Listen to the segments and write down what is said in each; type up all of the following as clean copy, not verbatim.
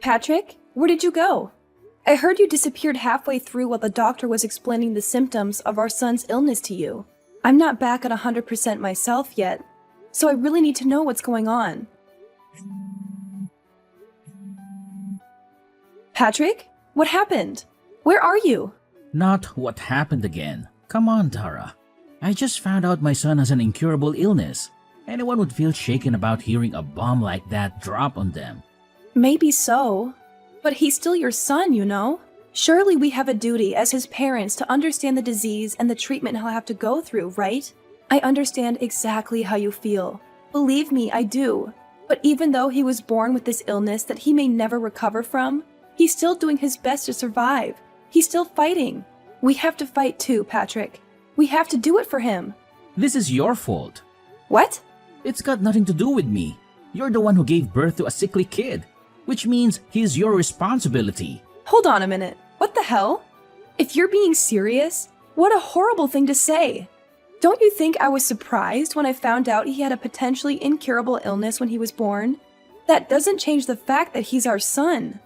Patrick, where did you go? I heard you disappeared halfway through while the doctor was explaining the symptoms of our son's illness to you. I'm not back at 100% myself yet, so I really need to know what's going on. Patrick, what happened? Where are you? Not what happened again. Come on, Tara. I just found out my son has an incurable illness. Anyone would feel shaken about hearing a bomb like that drop on them. Maybe so, but he's still your son, you know? Surely we have a duty as his parents to understand the disease and the treatment he'll have to go through, right? I understand exactly how you feel. Believe me, I do. But even though he was born with this illness that he may never recover from, he's still doing his best to survive. He's still fighting. We have to fight too, Patrick. We have to do it for him. This is your fault. What? It's got nothing to do with me. You're the one who gave birth to a sickly kid, which means he's your responsibility. Hold on a minute. What the hell? If you're being serious, what a horrible thing to say. Don't you think I was surprised when I found out he had a potentially incurable illness when he was born? That doesn't change the fact that he's our son.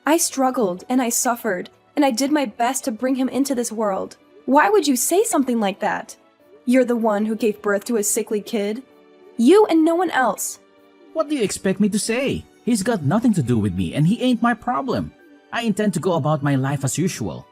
I struggled and I suffered, and I did my best to bring him into this world. Why would you say something like that? You're the one who gave birth to a sickly kid. You and no one else. What do you expect me to say? He's got nothing to do with me and he ain't my problem. I intend to go about my life as usual.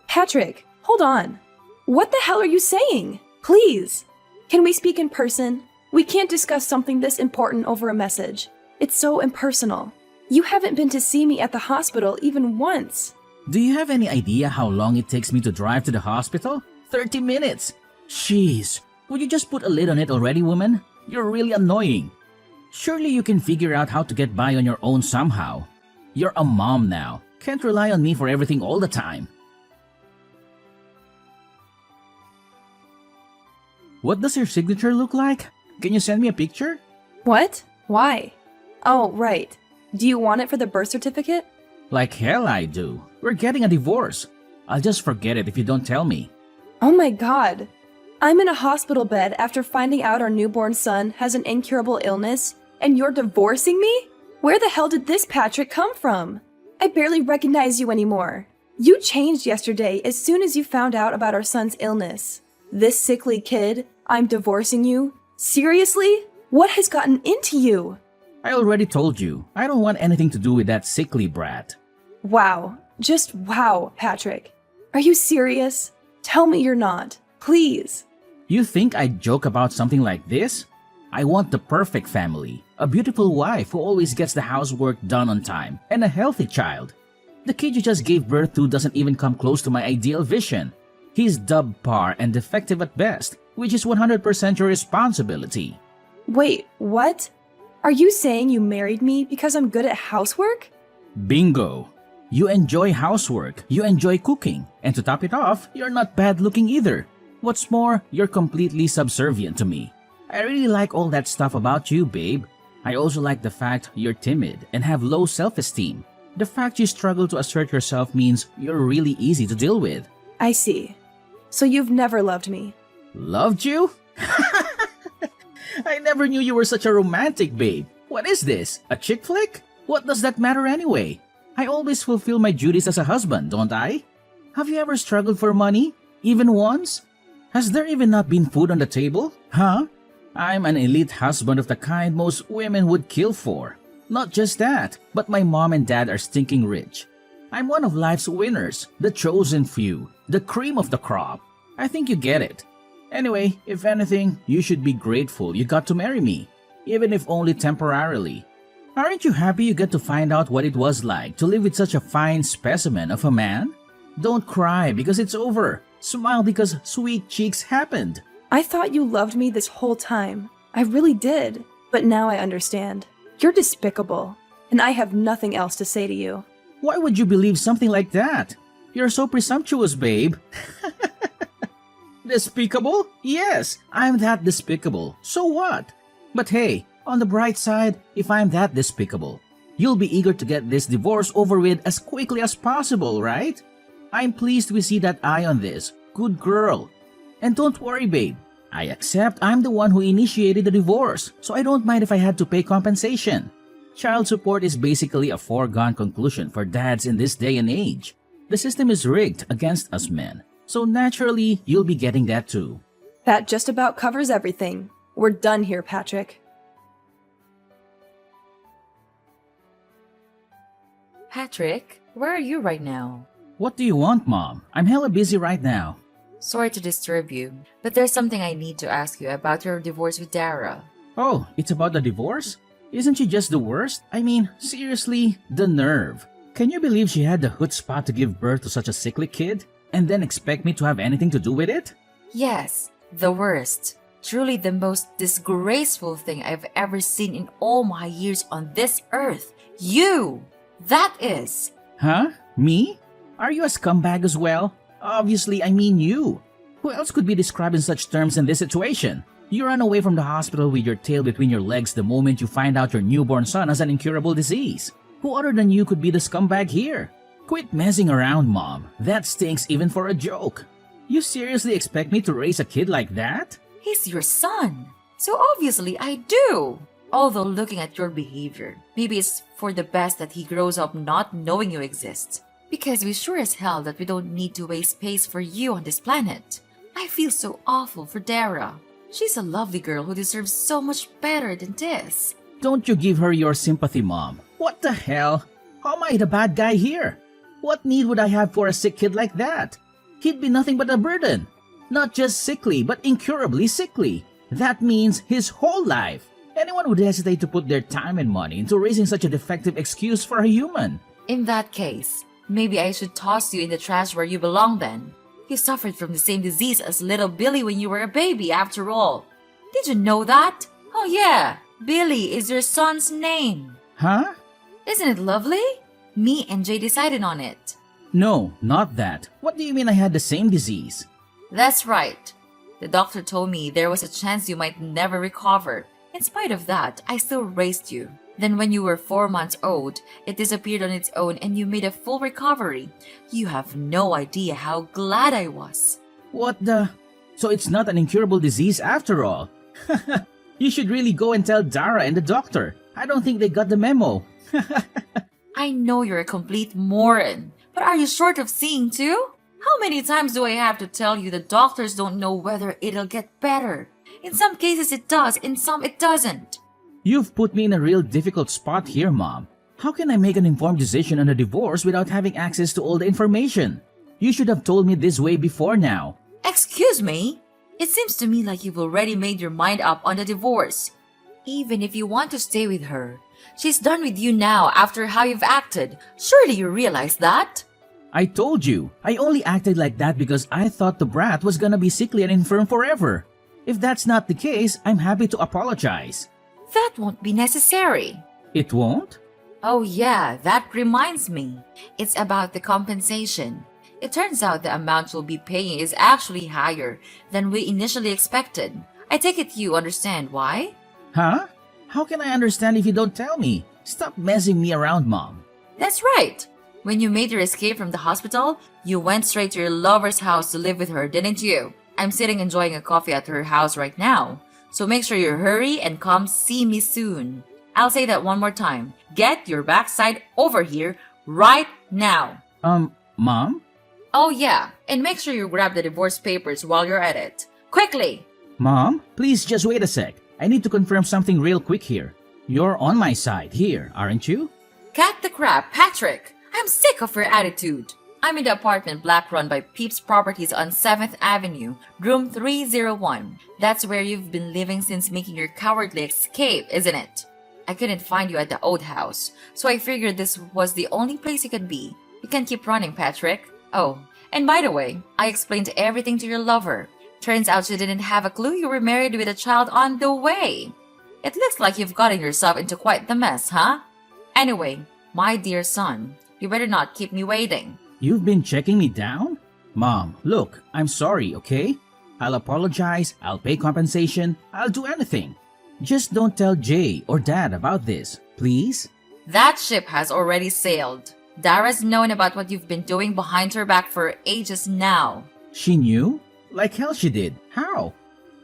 Patrick, hold on. What the hell are you saying? Please. Can we speak in person? We can't discuss something this important over a message. It's so impersonal. You haven't been to see me at the hospital even once. Do you have any idea how long it takes me to drive to the hospital? 30 minutes. Jeez, would you just put a lid on it already, woman? You're really annoying. Surely you can figure out how to get by on your own somehow. You're a mom now. Can't rely on me for everything all the time. What does your signature look like? Can you send me a picture? What? Why? Oh, right. Do you want it for the birth certificate? Like hell I do. We're getting a divorce. I'll just forget it if you don't tell me. Oh my god. I'm in a hospital bed after finding out our newborn son has an incurable illness, and you're divorcing me? Where the hell did this Patrick come from? I barely recognize you anymore. You changed yesterday as soon as you found out about our son's illness. This sickly kid, I'm divorcing you? Seriously? What has gotten into you? I already told you, I don't want anything to do with that sickly brat. Wow. Just wow, Patrick. Are you serious? Tell me you're not. Please. You think I'd joke about something like this? I want the perfect family, a beautiful wife who always gets the housework done on time, and a healthy child. The kid you just gave birth to doesn't even come close to my ideal vision. He's subpar and defective at best, which is 100% your responsibility. Wait, what? Are you saying you married me because I'm good at housework? Bingo! You enjoy housework, you enjoy cooking, and to top it off, you're not bad looking either. What's more, you're completely subservient to me. I really like all that stuff about you, babe. I also like the fact you're timid and have low self-esteem. The fact you struggle to assert yourself means you're really easy to deal with. I see. So you've never loved me. Loved you? I never knew you were such a romantic, babe. What is this? A chick flick? What does that matter anyway? I always fulfill my duties as a husband, don't I? Have you ever struggled for money? Even once? Has there even not been food on the table? Huh? I'm an elite husband of the kind most women would kill for. Not just that, but my mom and dad are stinking rich. I'm one of life's winners, the chosen few, the cream of the crop. I think you get it. Anyway, if anything, you should be grateful you got to marry me, even if only temporarily. Aren't you happy you get to find out what it was like to live with such a fine specimen of a man? Don't cry because it's over. Smile because sweet cheeks happened. I thought you loved me this whole time. I really did. But now I understand. You're despicable, and I have nothing else to say to you. Why would you believe something like that? You're so presumptuous, babe. Despicable? Yes, I'm that despicable. So what? But hey, on the bright side, if I'm that despicable, you'll be eager to get this divorce over with as quickly as possible, right? I'm pleased we see that eye on this. Good girl. And don't worry, babe. I accept I'm the one who initiated the divorce, so I don't mind if I had to pay compensation. Child support is basically a foregone conclusion for dads in this day and age. The system is rigged against us men, so naturally you'll be getting that too. That just about covers everything. We're done here, Patrick. Patrick, where are you right now? What do you want, Mom? I'm hella busy right now. Sorry to disturb you, but there's something I need to ask you about your divorce with Dara. Oh, it's about the divorce? Isn't she just the worst? I mean, seriously, the nerve. Can you believe she had the chutzpah to give birth to such a sickly kid and then expect me to have anything to do with it? Yes, the worst. Truly the most disgraceful thing I've ever seen in all my years on this earth. You! That is. Huh? Me? Are you a scumbag as well? Obviously, I mean you. Who else could be described in such terms in this situation? You ran away from the hospital with your tail between your legs the moment you find out your newborn son has an incurable disease. Who other than you could be the scumbag here? Quit messing around, Mom. That stinks even for a joke. You seriously expect me to raise a kid like that? He's your son. So obviously I do. Although looking at your behavior, maybe it's for the best that he grows up not knowing you exist. Because we sure as hell that we don't need to waste space for you on this planet. I feel so awful for Dara. She's a lovely girl who deserves so much better than this. Don't you give her your sympathy, Mom. What the hell? How am I the bad guy here? What need would I have for a sick kid like that? He'd be nothing but a burden. Not just sickly, but incurably sickly. That means his whole life. Anyone would hesitate to put their time and money into raising such a defective excuse for a human. In that case, maybe I should toss you in the trash where you belong then. You suffered from the same disease as little Billy when you were a baby, after all. Did you know that? Oh yeah, Billy is your son's name. Huh? Isn't it lovely? Me and Jay decided on it. No, not that. What do you mean I had the same disease? That's right. The doctor told me there was a chance you might never recover. In spite of that, I still raised you. Then when you were 4 months old, it disappeared on its own and you made a full recovery. You have no idea how glad I was. What the? So it's not an incurable disease after all. You should really go and tell Dara and the doctor. I don't think they got the memo. I know you're a complete moron, but are you short of seeing too? How many times do I have to tell you the doctors don't know whether it'll get better? In some cases it does, in some it doesn't. You've put me in a real difficult spot here, Mom. How can I make an informed decision on a divorce without having access to all the information? You should have told me this way before now. Excuse me? It seems to me like you've already made your mind up on the divorce. Even if you want to stay with her, she's done with you now after how you've acted. Surely you realize that? I told you, I only acted like that because I thought the brat was gonna be sickly and infirm forever. If that's not the case, I'm happy to apologize. That won't be necessary. It won't? Oh yeah, that reminds me. It's about the compensation. It turns out the amount you'll be paying is actually higher than we initially expected. I take it you understand why? Huh? How can I understand if you don't tell me? Stop messing me around, Mom. That's right. When you made your escape from the hospital, you went straight to your lover's house to live with her, didn't you? I'm sitting enjoying a coffee at her house right now. So make sure you hurry and come see me soon. I'll say that one more time. Get your backside over here right now. Mom? Oh yeah, and make sure you grab the divorce papers while you're at it. Quickly! Mom, please just wait a sec. I need to confirm something real quick here. You're on my side here, aren't you? Cut the crap, Patrick! I'm sick of your attitude. I'm in the apartment block run by Peeps Properties on 7th Avenue, room 301. That's where you've been living since making your cowardly escape, isn't it? I couldn't find you at the old house, so I figured this was the only place you could be. You can keep running, Patrick. Oh, and by the way, I explained everything to your lover. Turns out she didn't have a clue you were married with a child on the way. It looks like you've gotten yourself into quite the mess, huh? Anyway, my dear son, you better not keep me waiting. You've been checking me down? Mom, look, I'm sorry, okay? I'll apologize, I'll pay compensation, I'll do anything. Just don't tell Jay or Dad about this, please? That ship has already sailed. Dara's known about what you've been doing behind her back for ages now. She knew? Like hell she did. How?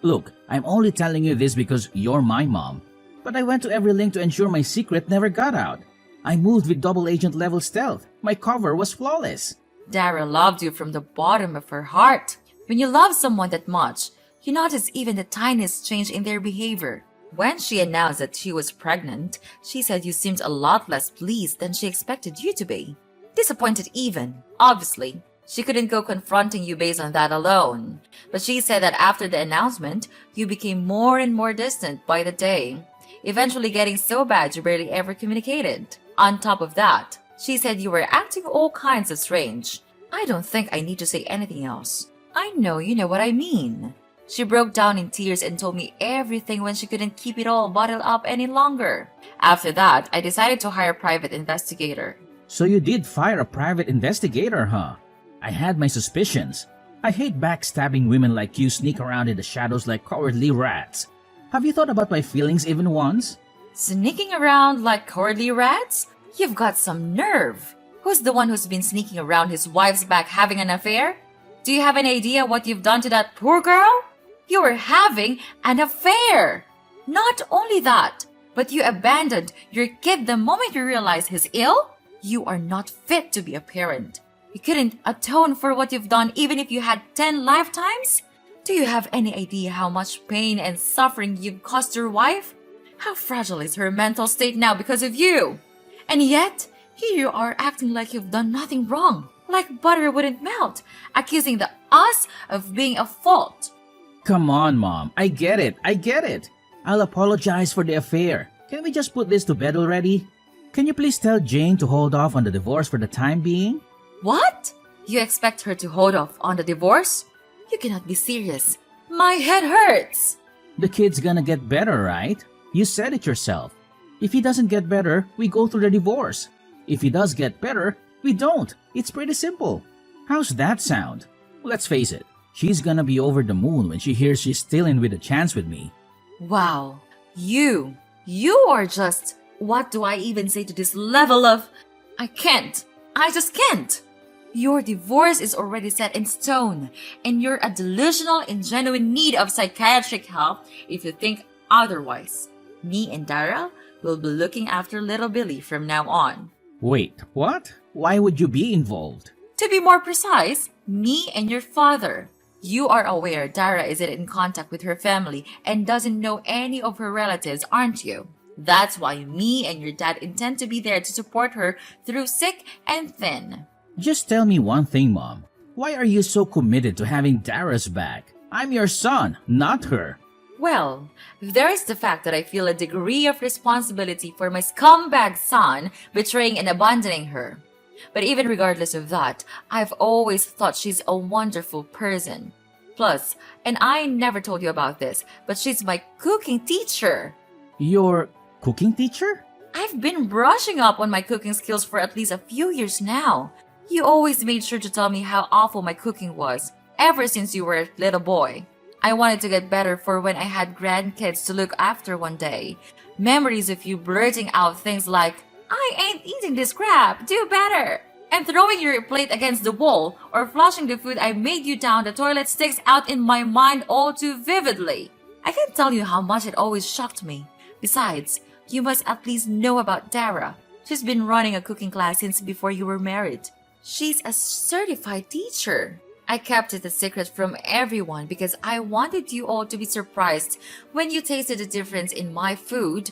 Look, I'm only telling you this because you're my mom. But I went to every link to ensure my secret never got out. I moved with double agent level stealth. My cover was flawless. Dara loved you from the bottom of her heart. When you love someone that much, you notice even the tiniest change in their behavior. When she announced that she was pregnant, she said you seemed a lot less pleased than she expected you to be. Disappointed even, obviously. She couldn't go confronting you based on that alone. But she said that after the announcement, you became more and more distant by the day, eventually getting so bad you barely ever communicated. On top of that, she said you were acting all kinds of strange. I don't think I need to say anything else. I know you know what I mean. She broke down in tears and told me everything when she couldn't keep it all bottled up any longer. After that, I decided to hire a private investigator. So you did fire a private investigator, huh? I had my suspicions. I hate backstabbing women like you sneak around in the shadows like cowardly rats. Have you thought about my feelings even once? Sneaking around like cowardly rats? You've got some nerve. Who's the one who's been sneaking around his wife's back having an affair? Do you have any idea what you've done to that poor girl? You were having an affair. Not only that, but you abandoned your kid the moment you realized he's ill? You are not fit to be a parent. You couldn't atone for what you've done even if you had 10 lifetimes? Do you have any idea how much pain and suffering you've caused your wife? How fragile is her mental state now because of you? And yet, here you are acting like you've done nothing wrong, like butter wouldn't melt, accusing us of being at fault. Come on, Mom. I get it. I'll apologize for the affair. Can we just put this to bed already? Can you please tell Jane to hold off on the divorce for the time being? What? You expect her to hold off on the divorce? You cannot be serious. My head hurts. The kid's gonna get better, right? You said it yourself. If he doesn't get better, we go through the divorce. If he does get better, we don't. It's pretty simple. How's that sound? Let's face it, she's gonna be over the moon when she hears she's still in with a chance with me. Wow. You are just... What do I even say to this level of... I just can't. Your divorce is already set in stone, and you're a delusional in genuine need of psychiatric help if you think otherwise. Me and Dara will be looking after little Billy from now on. Wait, what? Why would you be involved? To be more precise, me and your father. You are aware Dara isn't in contact with her family and doesn't know any of her relatives, aren't you? That's why me and your dad intend to be there to support her through thick and thin. Just tell me one thing, Mom. Why are you so committed to having Dara's back? I'm your son, not her. Well, there is the fact that I feel a degree of responsibility for my scumbag son betraying and abandoning her. But even regardless of that, I've always thought she's a wonderful person. Plus, and I never told you about this, but she's my cooking teacher. Your cooking teacher? I've been brushing up on my cooking skills for at least a few years now. You always made sure to tell me how awful my cooking was, ever since you were a little boy. I wanted to get better for when I had grandkids to look after one day. Memories of you blurting out things like, I ain't eating this crap, do better, and throwing your plate against the wall or flushing the food I made you down the toilet sticks out in my mind all too vividly. I can't tell you how much it always shocked me. Besides, you must at least know about Dara. She's been running a cooking class since before you were married. She's a certified teacher. I kept it a secret from everyone because I wanted you all to be surprised when you tasted the difference in my food,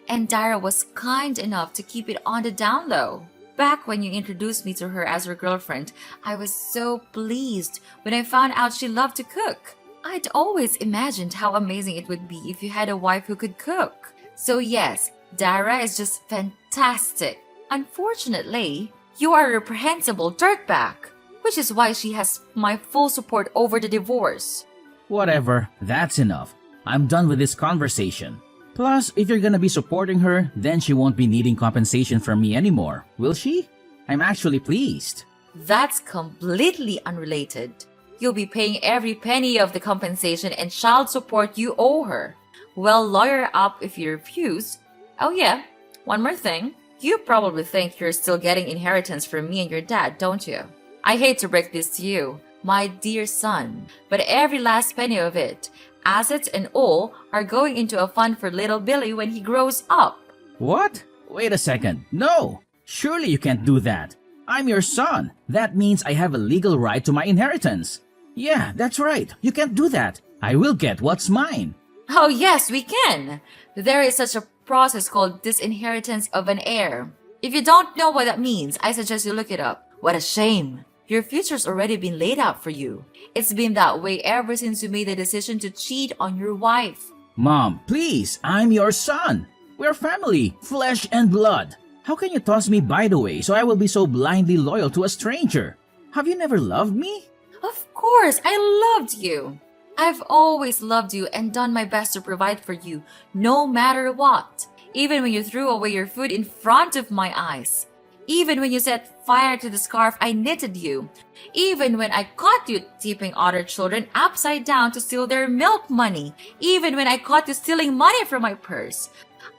and Dara was kind enough to keep it on the down low. Back when you introduced me to her as her girlfriend, I was so pleased when I found out she loved to cook. I'd always imagined how amazing it would be if you had a wife who could cook. So yes, Dara is just fantastic. Unfortunately, you are a reprehensible dirtbag, which is why she has my full support over the divorce. Whatever, that's enough. I'm done with this conversation. Plus, if you're gonna be supporting her, then she won't be needing compensation from me anymore, will she? I'm actually pleased. That's completely unrelated. You'll be paying every penny of the compensation and child support you owe her. Well, lawyer up if you refuse. Oh yeah, one more thing. You probably think you're still getting inheritance from me and your dad, don't you? I hate to break this to you, my dear son, but every last penny of it, Assets and all are going into a fund for little Billy when he grows up. What? Wait a second. No! Surely you can't do that. I'm your son. That means I have a legal right to my inheritance. Yeah, that's right. You can't do that. I will get what's mine. Oh yes, we can. There is such a process called disinheritance of an heir. If you don't know what that means, I suggest you look it up. What a shame. Your future's already been laid out for you. It's been that way ever since you made the decision to cheat on your wife. Mom, please, I'm your son. We're family, flesh and blood. How can you toss me by the way so I will be so blindly loyal to a stranger? Have you never loved me? Of course, I loved you. I've always loved you and done my best to provide for you, no matter what. Even when you threw away your food in front of my eyes. Even when you set fire to the scarf I knitted you. Even when I caught you tipping other children upside down to steal their milk money. Even when I caught you stealing money from my purse.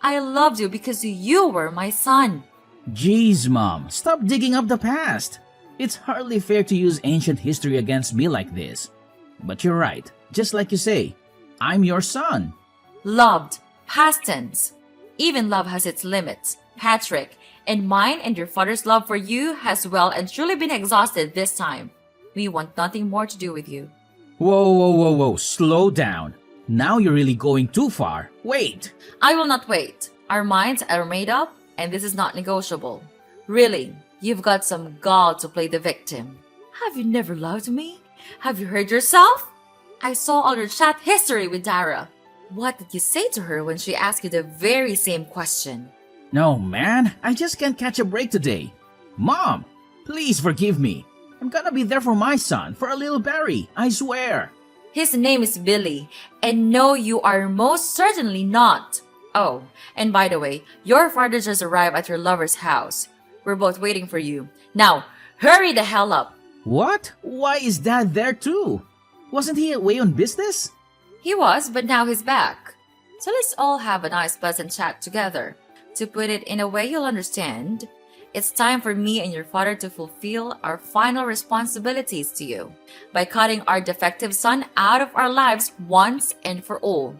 I loved you because you were my son. Jeez, Mom, stop digging up the past. It's hardly fair to use ancient history against me like this. But you're right, just like you say, I'm your son. Loved. Past tense. Even love has its limits, Patrick. And mine and your father's love for you has well and truly been exhausted this time. We want nothing more to do with you. Whoa, slow down. Now you're really going too far. Wait. I will not wait. Our minds are made up, and this is not negotiable. Really, you've got some gall to play the victim. Have you never loved me? Have you heard yourself? I saw all your chat history with Dara. What did you say to her when she asked you the very same question? No, man, I just can't catch a break today. Mom, please forgive me. I'm gonna be there for my son, for a little Barry, I swear. His name is Billy, and no, you are most certainly not. Oh, and by the way, your father just arrived at your lover's house. We're both waiting for you. Now, hurry the hell up. What? Why is Dad there too? Wasn't he away on business? He was, but now he's back. So let's all have a nice pleasant chat together. To put it in a way you'll understand, it's time for me and your father to fulfill our final responsibilities to you by cutting our defective son out of our lives once and for all.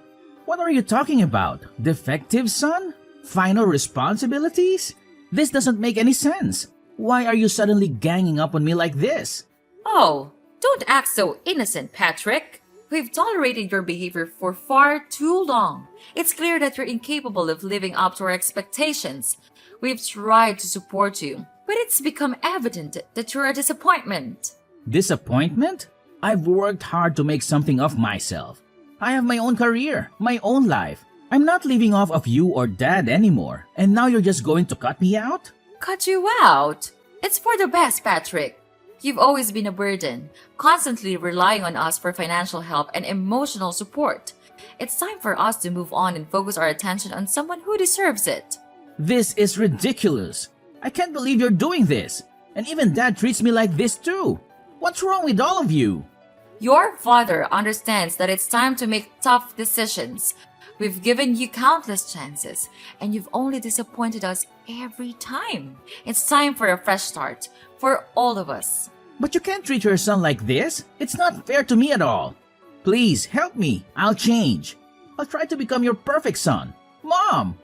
What are you talking about? Defective son? Final responsibilities? This doesn't make any sense. Why are you suddenly ganging up on me like this? Oh, don't act so innocent, Patrick. We've tolerated your behavior for far too long. It's clear that you're incapable of living up to our expectations. We've tried to support you, but it's become evident that you're a disappointment. Disappointment? I've worked hard to make something of myself. I have my own career, my own life. I'm not living off of you or Dad anymore, and now you're just going to cut me out? Cut you out? It's for the best, Patrick. You've always been a burden, constantly relying on us for financial help and emotional support. It's time for us to move on and focus our attention on someone who deserves it. This is ridiculous. I can't believe you're doing this. And even Dad treats me like this too. What's wrong with all of you? Your father understands that it's time to make tough decisions. We've given you countless chances, and you've only disappointed us every time. It's time for a fresh start, for all of us. But you can't treat your son like this. It's not fair to me at all. Please, help me. I'll change. I'll try to become your perfect son. Mom!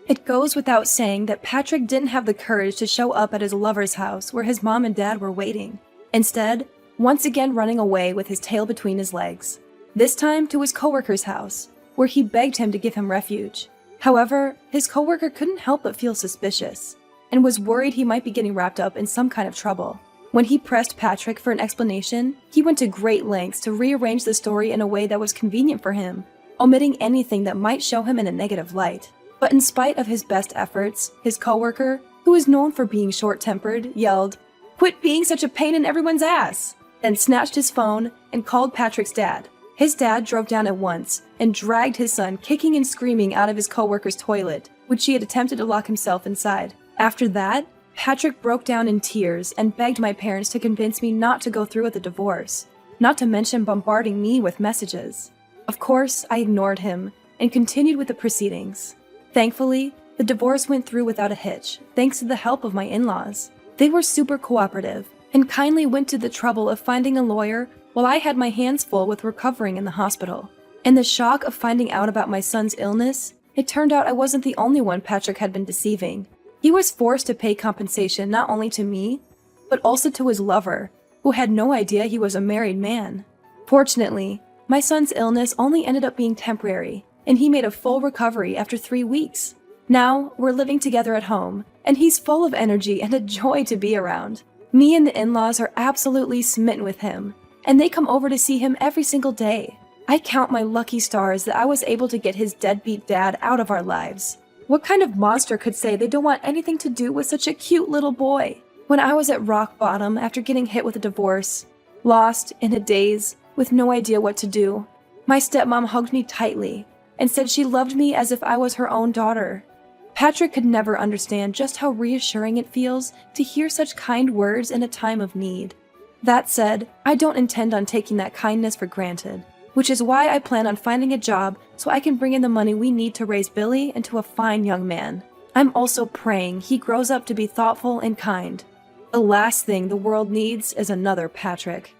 It goes without saying that Patrick didn't have the courage to show up at his lover's house where his mom and dad were waiting. Instead, once again running away with his tail between his legs. This time to his coworker's house, where he begged him to give him refuge. However, his coworker couldn't help but feel suspicious, and was worried he might be getting wrapped up in some kind of trouble. When he pressed Patrick for an explanation, he went to great lengths to rearrange the story in a way that was convenient for him, omitting anything that might show him in a negative light. But in spite of his best efforts, his coworker, who is known for being short-tempered, yelled, "Quit being such a pain in everyone's ass!" then snatched his phone and called Patrick's dad. His dad drove down at once and dragged his son kicking and screaming out of his coworker's toilet, which he had attempted to lock himself inside. After that, Patrick broke down in tears and begged my parents to convince me not to go through with the divorce, not to mention bombarding me with messages. Of course, I ignored him and continued with the proceedings. Thankfully, the divorce went through without a hitch, thanks to the help of my in-laws. They were super cooperative, and kindly went to the trouble of finding a lawyer while I had my hands full with recovering in the hospital. In the shock of finding out about my son's illness, it turned out I wasn't the only one Patrick had been deceiving. He was forced to pay compensation not only to me, but also to his lover, who had no idea he was a married man. Fortunately, my son's illness only ended up being temporary, and he made a full recovery after 3 weeks. Now, we're living together at home, and he's full of energy and a joy to be around. Me and the in-laws are absolutely smitten with him, and they come over to see him every single day. I count my lucky stars that I was able to get his deadbeat dad out of our lives. What kind of monster could say they don't want anything to do with such a cute little boy? When I was at rock bottom after getting hit with a divorce, lost, in a daze, with no idea what to do, my stepmom hugged me tightly and said she loved me as if I was her own daughter. Patrick could never understand just how reassuring it feels to hear such kind words in a time of need. That said, I don't intend on taking that kindness for granted, which is why I plan on finding a job so I can bring in the money we need to raise Billy into a fine young man. I'm also praying he grows up to be thoughtful and kind. The last thing the world needs is another Patrick.